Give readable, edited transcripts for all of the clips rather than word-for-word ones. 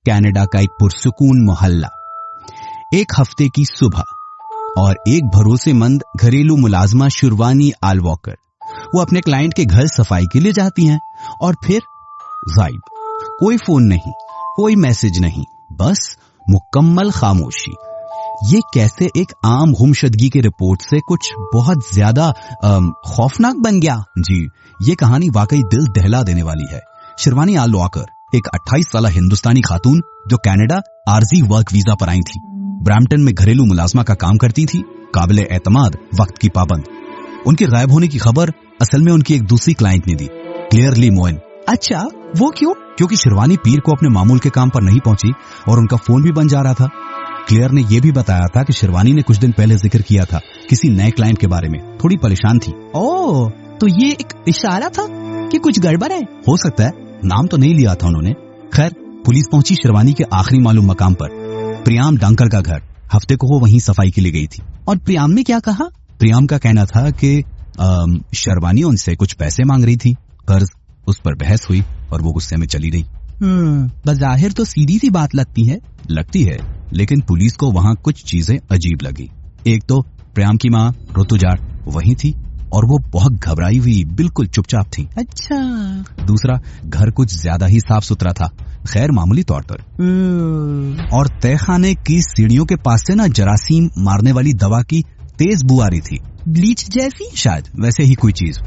Canada का एक पुरसुकून मोहल्ला, एक हफ्ते की सुबह और एक भरोसेमंद घरेलू मुलाजमा शिरवानी आल वॉकर। वो अपने क्लाइंट के घर सफाई के लिए जाती हैं और फिर गायब। कोई फोन नहीं, कोई मैसेज नहीं, बस मुकम्मल खामोशी। ये कैसे एक आम गुमशुदगी की रिपोर्ट से कुछ बहुत ज्यादा खौफनाक बन गया? जी, ये कहानी वाकई दिल दहला देने वाली है। शिरवानी आल वॉकर एक 28 साल हिंदुस्तानी खातून जो कनाडा आरजी वर्क वीजा पर आई थी। ब्रैम्पटन में घरेलू मुलाजमा का काम करती थी, काबिल एतमाद, वक्त की पाबंद। उनके गायब होने की खबर असल में उनकी एक दूसरी क्लाइंट ने दी, क्लेयर ली मोइन। अच्छा, वो क्यों? क्योंकि शिरवानी पीर को अपने मामूल के काम पर नहीं पहुंची और उनका फोन भी बंद जा रहा था। क्लेयर ने यह भी बताया था कि शिरवानी ने कुछ दिन पहले जिक्र किया था किसी नए क्लाइंट के बारे में, थोड़ी परेशान थी। ओह, तो ये एक इशारा था कि कुछ गड़बड़ है। हो सकता है, नाम तो नहीं लिया था उन्होंने। खैर, पुलिस पहुंची शिरवानी के आखिरी मालूम मकाम पर, प्रियाम डांकर का घर। हफ्ते को वो वहीं सफाई के लिए गई थी। और प्रियाम ने क्या कहा? प्रियाम का कहना था कि शिरवानी उनसे कुछ पैसे मांग रही थी, कर्ज। उस पर बहस हुई और वो गुस्से में चली गई। बज़ाहिर तो सीधी सी बात लगती है, लेकिन पुलिस को वहाँ कुछ चीजें अजीब लगी। एक तो प्रियाम की माँ ऋतुजा वहीं थी और वो बहुत घबराई हुई, बिल्कुल चुपचाप थी। अच्छा। दूसरा, घर कुछ ज्यादा ही साफ सुथरा था, खैर मामूली तौर पर। और तहखाने की सीढ़ियों के पास से ना जरासीम मारने वाली दवा की तेज बू आ रही थी, ब्लीच जैसी, शायद वैसे ही कोई चीज।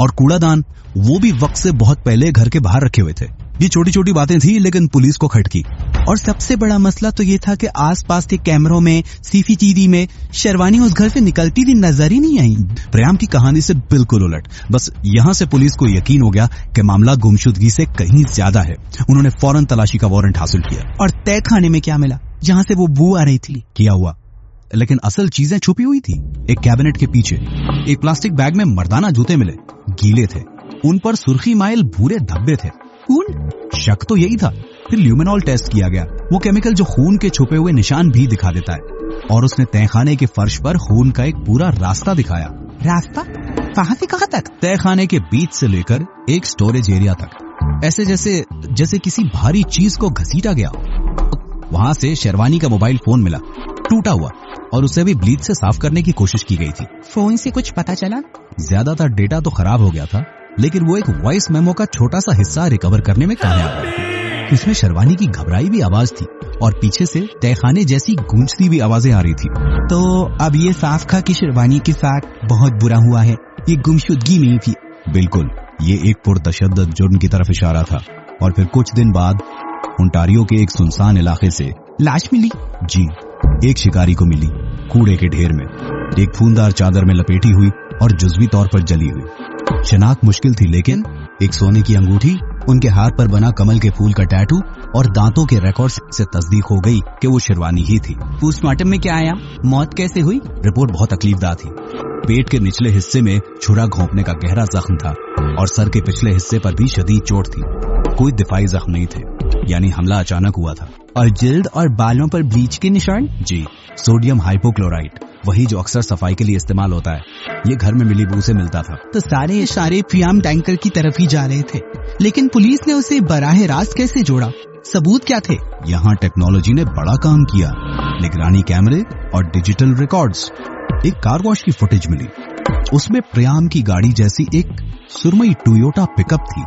और कूड़ादान, वो भी वक्त से बहुत पहले घर के बाहर रखे हुए थे। ये छोटी छोटी बातें थी, लेकिन पुलिस को खटकी। और सबसे बड़ा मसला तो ये था कि आसपास के कैमरों में, सीसीटीवी में शिरवानी उस घर से निकलती थी नजर ही नहीं आई। प्रियाम की कहानी से बिल्कुल उलट। बस यहाँ से पुलिस को यकीन हो गया कि मामला गुमशुदगी से कहीं ज्यादा है। उन्होंने फौरन तलाशी का वारंट हासिल किया। और तहखाने में क्या मिला जहाँ से वो बू आ रही थी? किया हुआ, लेकिन असल चीजें छुपी हुई थी। एक कैबिनेट के पीछे एक प्लास्टिक बैग में मर्दाना जूते मिले, गीले थे, उन पर सुर्खी माइल भूरे धब्बे थे। खून? शक तो यही था। फिर ल्यूमिनॉल टेस्ट किया गया, वो केमिकल जो खून के छुपे हुए निशान भी दिखा देता है। और उसने तहखाने के फर्श पर खून का एक पूरा रास्ता दिखाया। रास्ता? कहां से कहां तक? तहखाने के बीच से लेकर एक स्टोरेज एरिया तक, ऐसे जैसे किसी भारी चीज को घसीटा गया। वहां से शेरवानी का मोबाइल फोन मिला, टूटा हुआ, और उसे भी ब्लीच से साफ करने की कोशिश की गई थी। फोन से कुछ पता चला? ज्यादातर डेटा तो खराब हो गया था, लेकिन वो एक वॉइस मेमो का छोटा सा हिस्सा रिकवर करने में कामयाब रहा। उसमें शिरवानी की घबराई भी आवाज थी और पीछे से तहखाने जैसी गूंजती भी आवाजें आ रही थी। तो अब ये साफ था कि शिरवानी के साथ बहुत बुरा हुआ है, ये गुमशुदगी नहीं थी। बिल्कुल, ये एक पुरतशद्दद जुर्म की तरफ इशारा था। और फिर कुछ दिन बाद ओंटारियो के एक सुनसान इलाके से लाश मिली। जी, एक शिकारी को मिली, कूड़े के ढेर में, एक फूंदार चादर में लपेटी हुई और जुज़वी तौर पर जली हुई। शनाख्त मुश्किल थी, लेकिन एक सोने की अंगूठी, उनके हाथ पर बना कमल के फूल का टैटू और दांतों के रिकॉर्ड से तस्दीक हो गई कि वो शिरवानी ही थी। पोस्टमार्टम में क्या आया? मौत कैसे हुई? रिपोर्ट बहुत तकलीफदार थी। पेट के निचले हिस्से में छुरा घोंपने का गहरा जख्म था और सर के पिछले हिस्से पर भी शदीद चोट थी। कोई दिफाई जख्म नहीं थे, यानी हमला अचानक हुआ था। और जिल्द और बालों पर ब्लीच के निशान? जी, सोडियम हाइपोक्लोराइड, वही जो अक्सर सफाई के लिए इस्तेमाल होता है। ये घर में मिली बू से मिलता था। तो सारे इशारे प्रियाम डैंकर की तरफ ही जा रहे थे, लेकिन पुलिस ने उसे बराह रास्त कैसे जोड़ा? सबूत क्या थे? यहाँ टेक्नोलॉजी ने बड़ा काम किया। निगरानी कैमरे और डिजिटल रिकॉर्ड्स। एक कार वॉश की फुटेज मिली, उसमें प्रियाम की गाड़ी जैसी एक सुरमई टोयोटा पिकअप थी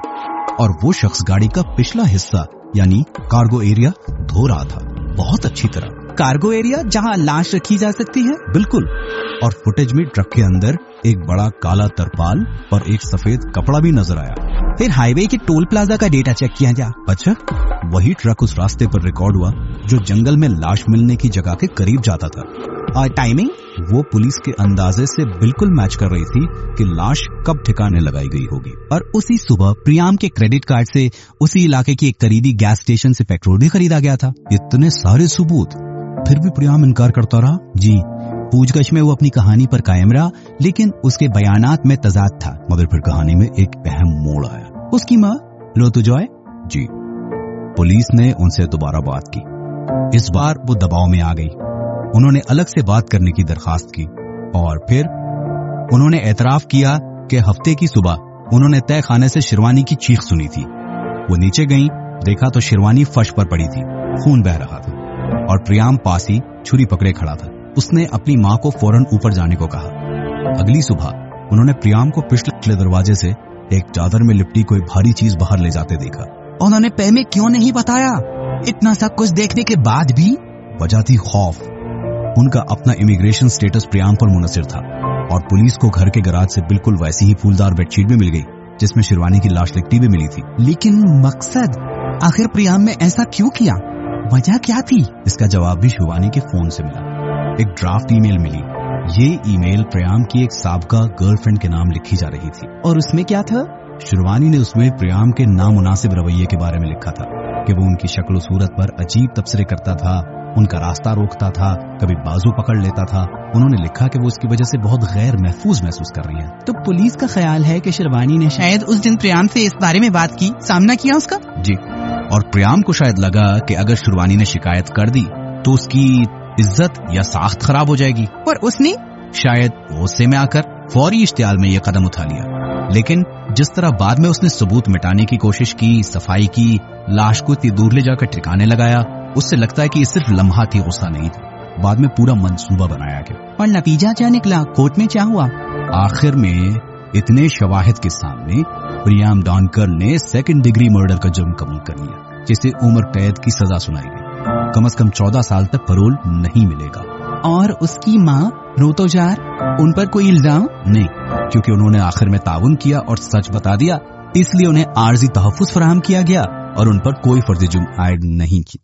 और वो शख्स गाड़ी का पिछला हिस्सा यानी कार्गो एरिया धो रहा था, बहुत अच्छी तरह। कार्गो एरिया जहाँ लाश रखी जा सकती है? बिल्कुल। और फुटेज में ट्रक के अंदर एक बड़ा काला तरपाल और एक सफेद कपड़ा भी नजर आया। फिर हाईवे के टोल प्लाजा का डेटा चेक किया जा। अच्छा, वही ट्रक उस रास्ते पर रिकॉर्ड हुआ जो जंगल में लाश मिलने की जगह के करीब जाता था। और टाइमिंग? वो पुलिस के अंदाजे से बिल्कुल मैच कर रही थी कि लाश कब ठिकाने लगाई गई होगी। और उसी सुबह प्रियाम के क्रेडिट कार्ड से उसी इलाके की एक करीबी गैस स्टेशन से पेट्रोल भी खरीदा गया था। इतने सारे सबूत, फिर भी प्रियाम इनकार करता रहा। जी, पूछगछ में वो अपनी कहानी पर कायम रहा, लेकिन उसके बयानात में तजाद था। मगर फिर कहानी में एक अहम मोड़ आया। उसकी माँ ऋतुजा? जी, पुलिस ने उनसे दोबारा बात की। इस बार वो दबाव में आ गई। उन्होंने अलग से बात करने की दरखास्त की और फिर उन्होंने एतराफ किया कि हफ्ते की सुबह उन्होंने तहखाने से शिरवानी की चीख सुनी थी। वो नीचे गईं, देखा तो शिरवानी फर्श पर पड़ी थी, खून बह रहा था और प्रियाम पास ही छुरी पकड़े खड़ा था। उसने अपनी माँ को फौरन ऊपर जाने को कहा। अगली सुबह उन्होंने प्रियाम को पिछले दरवाजे से एक चादर में लिपटी कोई भारी चीज बाहर ले जाते देखा। उन्होंने पहले क्यों नहीं बताया? इतना सब कुछ देखने के बाद भी? वजह थी खौफ। उनका अपना इमिग्रेशन स्टेटस प्रियाम पर मुनसिर था और पुलिस को घर के गराज से बिल्कुल वैसी ही फूलदार बेडशीट भी मिल गई जिसमें शिरवानी की लाश लिपटी भी मिली थी। लेकिन मकसद, आखिर प्रियाम ने ऐसा क्यों किया? वजह क्या थी? इसका जवाब भी शिरवानी के फोन से मिला। एक ड्राफ्ट ईमेल मिली। ये ईमेल प्रियाम की एक साबका गर्लफ्रेंड के नाम लिखी जा रही थी। और उसमें क्या था? शिरवानी ने उसमें प्रियाम के नामुनासिब रवैये के बारे में लिखा था कि वो उनकी शक्ल सूरत पर अजीब तबसरे करता था, उनका रास्ता रोकता था, कभी बाजू पकड़ लेता था। उन्होंने लिखा कि वो उसकी वजह से बहुत गैर महफूज महसूस कर रही है। तो पुलिस का ख्याल है कि शिरवानी ने शायद उस दिन प्रियाम से इस बारे में बात की, सामना किया उसका। जी, और प्रियाम को शायद लगा कि अगर शिरवानी ने शिकायत कर दी तो उसकी इज्जत या साख्त खराब हो जाएगी, और उसने शायद गुस्से में आकर फौरी इश्तियाल में यह कदम उठा लिया। लेकिन जिस तरह बाद में उसने सबूत मिटाने की कोशिश की, सफाई की, लाश को इतनी दूर ले जाकर ठिकाने लगाया, उससे लगता है कि ये सिर्फ लम्हा थी, गुस्सा नहीं था। बाद में पूरा मंसूबा बनाया गया। और नतीजा क्या निकला? कोर्ट में क्या हुआ? आखिर में इतने शवाहिद के सामने प्रियाम डॉनकर ने 2nd डिग्री मर्डर का जुर्म कबूल कर लिया, जिसे उम्र कैद की सजा सुनाई गई। कम से कम 14 साल तक पैरोल नहीं मिलेगा। और उसकी माँ रोतोजार, उन पर कोई इल्जाम नहीं, क्योंकि उन्होंने आखिर में ताउन किया और सच बता दिया, इसलिए उन्हें आर्जी तहफ्फुज फराहम किया गया और उन पर कोई फर्जी जुर्म आयद नहीं की।